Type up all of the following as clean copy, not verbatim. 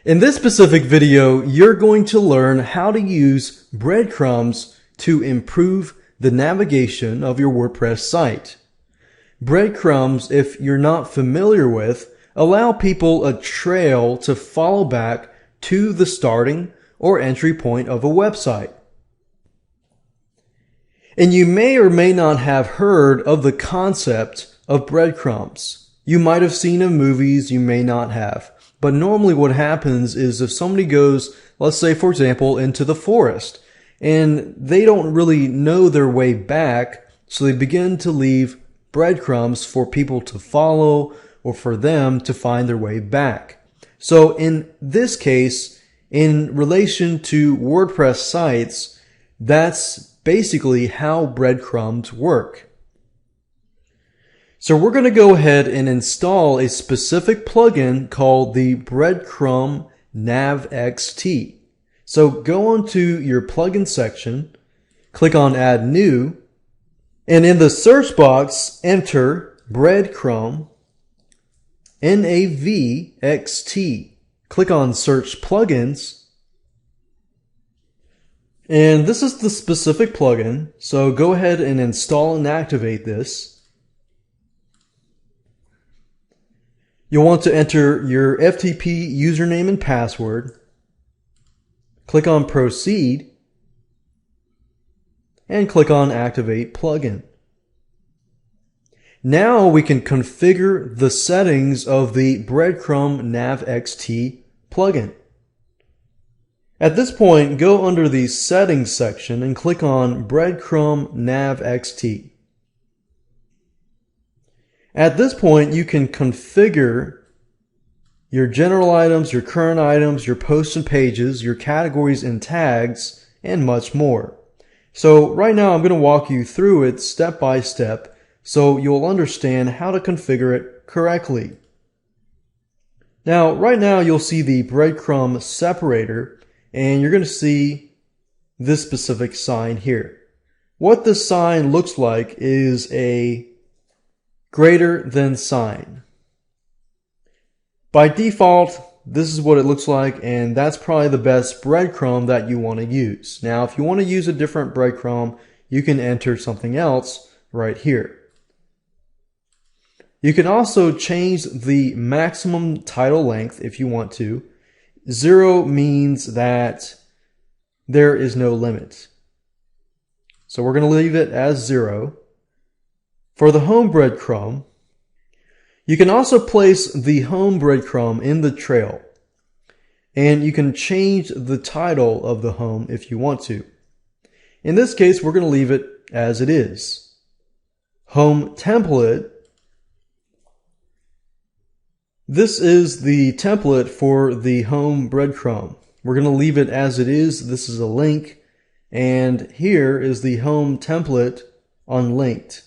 In this specific video, you're going to learn how to use breadcrumbs to improve the navigation of your WordPress site. Breadcrumbs, if you're not familiar with, allow people a trail to follow back to the starting or entry point of a website. And you may or may not have heard of the concept of breadcrumbs. You might have seen in movies, you may not have. But normally what happens is if somebody goes, let's say for example, into the forest, and they don't really know their way back, so they begin to leave breadcrumbs for people to follow or for them to find their way back. So in this case, in relation to WordPress sites, that's basically how breadcrumbs work. So we're going to go ahead and install a specific plugin called the Breadcrumb Nav XT. So go onto your plugin section, click on Add New, and in the search box, enter Breadcrumb NAV XT. Click on Search Plugins, and this is the specific plugin, so go ahead and install and activate this. You'll want to enter your FTP username and password. Click on Proceed and click on Activate Plugin. Now we can configure the settings of the Breadcrumb Nav XT plugin. At this point, go under the Settings section and click on Breadcrumb Nav XT. At this point, you can configure your general items, your current items, your posts and pages, your categories and tags, and much more. So right now I'm going to walk you through it step by step so you'll understand how to configure it correctly. Now, right now you'll see the breadcrumb separator and you're going to see this specific sign here. What this sign looks like is a greater than sign. By default, this is what it looks like, and that's probably the best breadcrumb that you want to use. Now, if you want to use a different breadcrumb, you can enter something else right here. You can also change the maximum title length if you want to. 0 means that there is no limit. So we're going to leave it as 0. For the home breadcrumb, you can also place the home breadcrumb in the trail, and you can change the title of the home if you want to. In this case, we're going to leave it as it is. Home template. This is the template for the home breadcrumb. We're going to leave it as it is. This is a link, and here is the home template unlinked.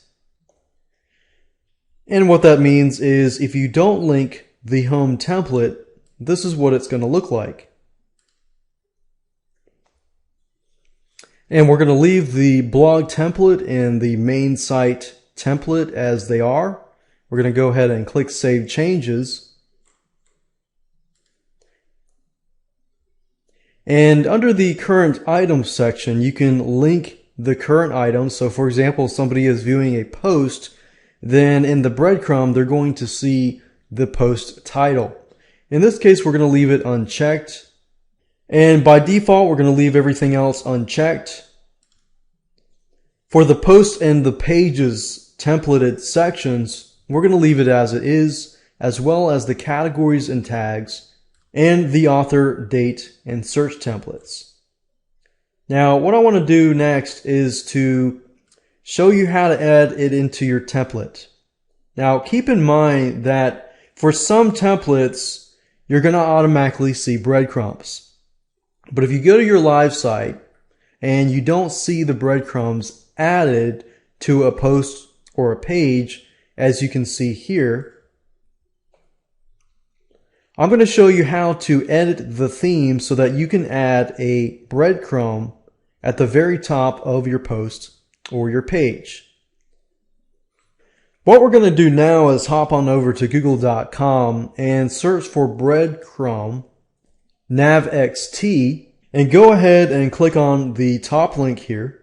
And what that means is if you don't link the home template, this is what it's going to look like. And we're going to leave the blog template and the main site template as they are. We're going to go ahead and click Save Changes. And under the current items section, you can link the current item. So for example, if somebody is viewing a post, then in the breadcrumb, they're going to see the post title. In this case, we're going to leave it unchecked. And by default, we're going to leave everything else unchecked. For the post and the pages templated sections, we're going to leave it as it is, as well as the categories and tags, and the author, date, and search templates. Now, what I want to do next is to show you how to add it into your template. Now, keep in mind that for some templates, you're going to automatically see breadcrumbs. But if you go to your live site and you don't see the breadcrumbs added to a post or a page, as you can see here, I'm going to show you how to edit the theme so that you can add a breadcrumb at the very top of your post or your page. What we're going to do now is hop on over to google.com and search for breadcrumb navxt, and go ahead and click on the top link here.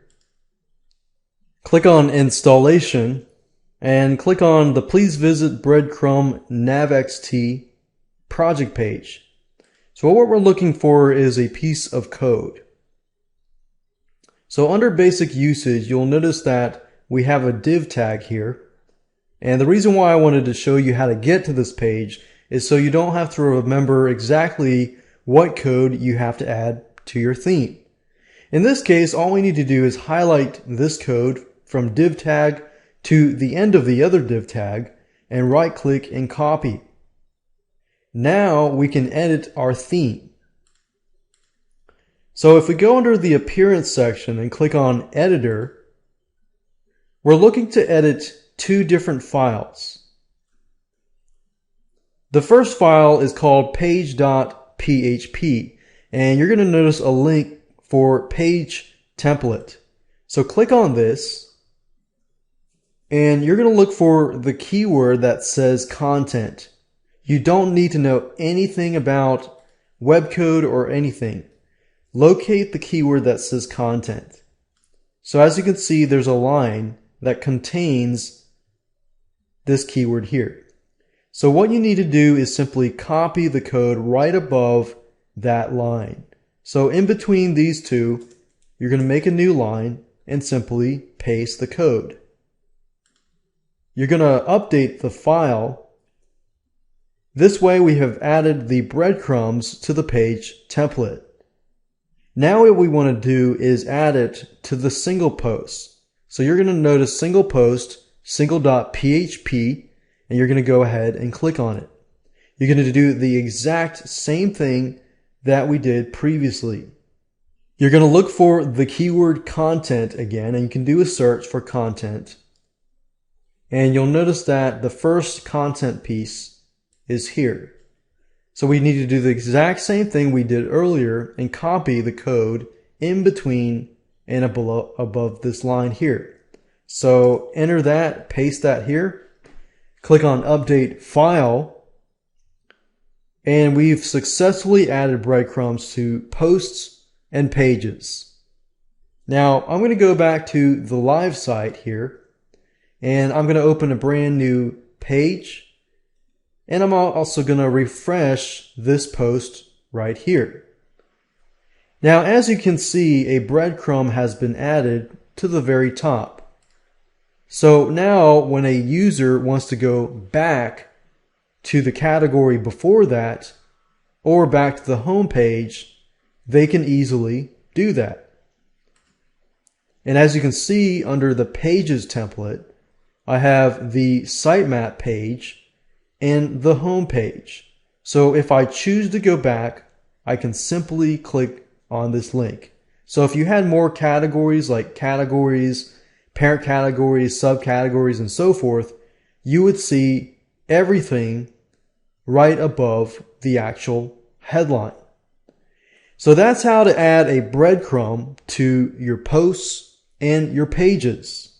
Click on installation and click on the please visit breadcrumb navxt project page. So what we're looking for is a piece of code. So under basic usage, you'll notice that we have a div tag here. And the reason why I wanted to show you how to get to this page is so you don't have to remember exactly what code you have to add to your theme. In this case, all we need to do is highlight this code from div tag to the end of the other div tag and right click and copy. Now we can edit our theme. So if we go under the appearance section and click on editor, we're looking to edit two different files. The first file is called page.php, and you're going to notice a link for page template. So click on this, and you're going to look for the keyword that says content. You don't need to know anything about web code or anything. Locate the keyword that says content. So as you can see, there's a line that contains this keyword here. So what you need to do is simply copy the code right above that line. So in between these two, you're going to make a new line and simply paste the code. You're going to update the file. This way we have added the breadcrumbs to the page template. Now what we want to do is add it to the single post. So you're going to notice single post, single.php, and you're going to go ahead and click on it. You're going to do the exact same thing that we did previously. You're going to look for the keyword content again, and you can do a search for content. And you'll notice that the first content piece is here. So we need to do the exact same thing we did earlier and copy the code in between and above this line here. So enter that, paste that here. Click on update file, and we've successfully added breadcrumbs to posts and pages. Now I'm going to go back to the live site here, and I'm going to open a brand new page, and I'm also going to refresh this post right here. Now as you can see, a breadcrumb has been added to the very top. So now when a user wants to go back to the category before that or back to the home page, they can easily do that. And as you can see under the pages template, I have the sitemap page and the home page. So if I choose to go back, I can simply click on this link. So if you had more categories like categories, parent categories, subcategories, and so forth, you would see everything right above the actual headline. So that's how to add a breadcrumb to your posts and your pages.